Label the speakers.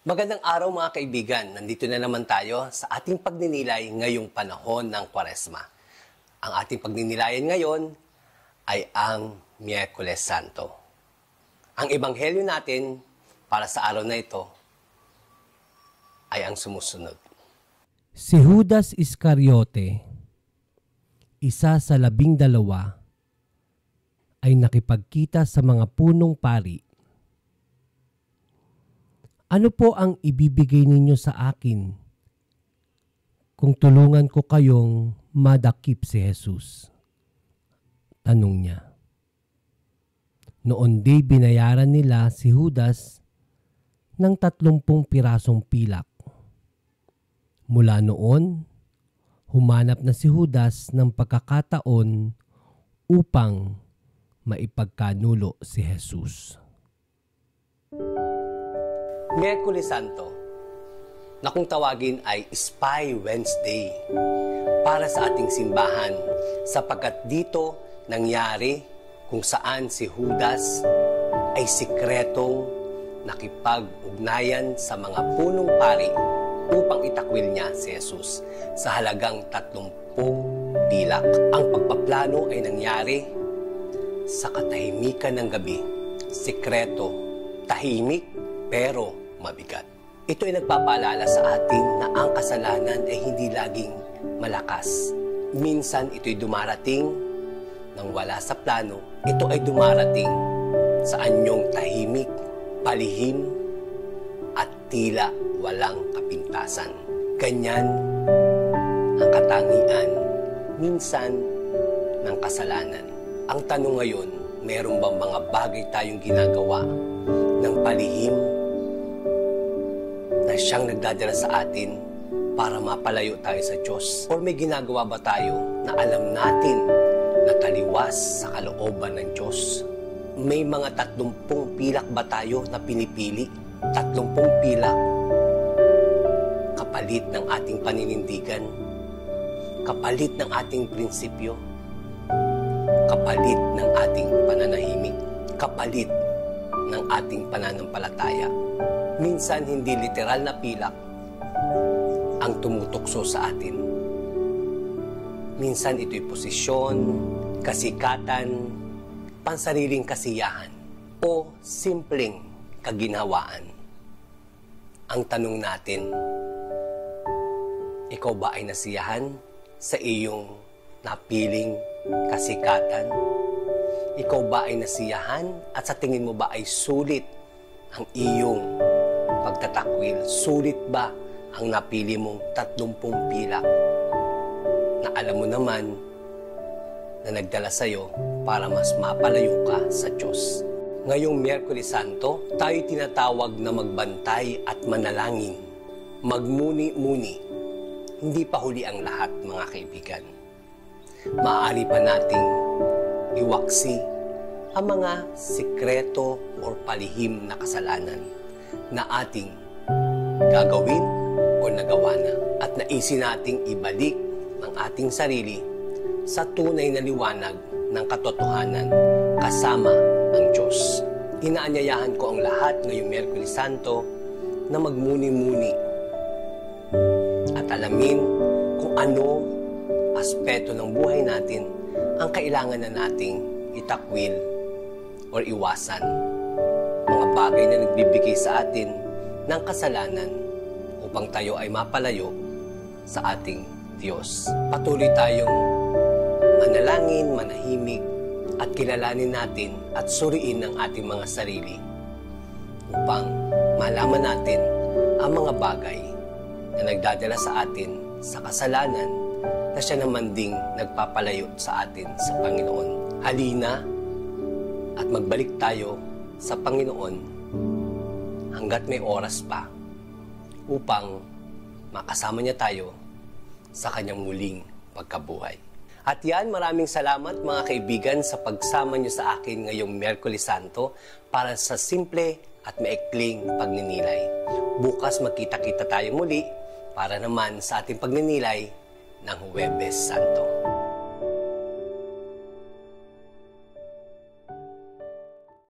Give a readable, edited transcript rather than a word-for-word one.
Speaker 1: Magandang araw mga kaibigan. Nandito na naman tayo sa ating pagninilay ngayong panahon ng Kwaresma. Ang ating pagninilayan ngayon ay ang Miyerkules Santo. Ang ebanghelyo natin para sa araw na ito ay ang sumusunod.
Speaker 2: Si Judas Iscariote, isa sa 12, ay nakipagkita sa mga punong pari. Ano po ang ibibigay ninyo sa akin kung tulungan ko kayong madakip si Jesus? Tanong niya. Noon di binayaran nila si Judas ng 30 pirasong pilak. Mula noon, humanap na si Judas ng pagkakataon upang maipagkanulo si Jesus.
Speaker 1: Miyerkules Santo, na kung tawagin ay Spy Wednesday para sa ating simbahan sapagkat dito nangyari kung saan si Judas ay sikretong nakipag-ugnayan sa mga punong pari upang itakwil niya si Jesus sa halagang 30 pilak. Ang pagpaplano ay nangyari sa katahimikan ng gabi. Sikreto, tahimik pero mabigat. Ito ay nagpapaalala sa atin na ang kasalanan ay hindi laging malakas. Minsan ito'y dumarating nang wala sa plano. Ito ay dumarating sa anyong tahimik, palihim, at tila walang kapintasan. Ganyan ang katangian minsan ng kasalanan. Ang tanong ngayon, meron bang mga bagay tayong ginagawa ng palihim na siyang nagdadala sa atin para mapalayo tayo sa Diyos? O may ginagawa ba tayo na alam natin na taliwas sa kalooban ng Diyos? May mga 30 pilak ba tayo na pinipili? 30 pilak kapalit ng ating paninindigan, kapalit ng ating prinsipyo, kapalit ng ating pananahimik, kapalit ng ating pananampalataya. Minsan hindi literal na pilak ang tumutukso sa atin. Minsan ito'y posisyon, kasikatan, pansariling kasiyahan, o simpleng kaginhawaan. Ang tanong natin, ikaw ba ay nasiyahan sa iyong napiling kasikatan? Ikaw ba ay nasiyahan at sa tingin mo ba ay sulit ang iyong pagtatakwil? Sulit ba ang napili mong 30 pilak na alam mo naman na nagdala sa'yo para mas mapalayo ka sa Diyos? Ngayong Miyerkules Santo, tayo tinatawag na magbantay at manalangin. Magmuni-muni. Hindi pa huli ang lahat, mga kaibigan. Maaari pa nating iwaksi ang mga sikreto o palihim na kasalanan na ating gagawin o nagawa na, at naisin nating ibalik ang ating sarili sa tunay na liwanag ng katotohanan kasama ang Diyos. Inaanyayahan ko ang lahat ngayong Miyerkules Santo na magmuni-muni at alamin kung ano aspeto ng buhay natin ang kailangan na nating itakwil o iwasan. Mga bagay na nagbibigay sa atin ng kasalanan upang tayo ay mapalayo sa ating Diyos. Patuloy tayong manalangin, manahimik, at kilalanin natin at suriin ang ating mga sarili upang malaman natin ang mga bagay na nagdadala sa atin sa kasalanan na siya naman ding nagpapalayo sa atin sa Panginoon. Halina at magbalik tayo sa Panginoon hanggat may oras pa upang makasama niya tayo sa kanyang muling pagkabuhay. At yan, maraming salamat mga kaibigan sa pagsama niyo sa akin ngayong Miyerkules Santo para sa simple at maikling pagninilay. Bukas magkita-kita tayo muli para naman sa ating pagninilay ng Huwebes Santo.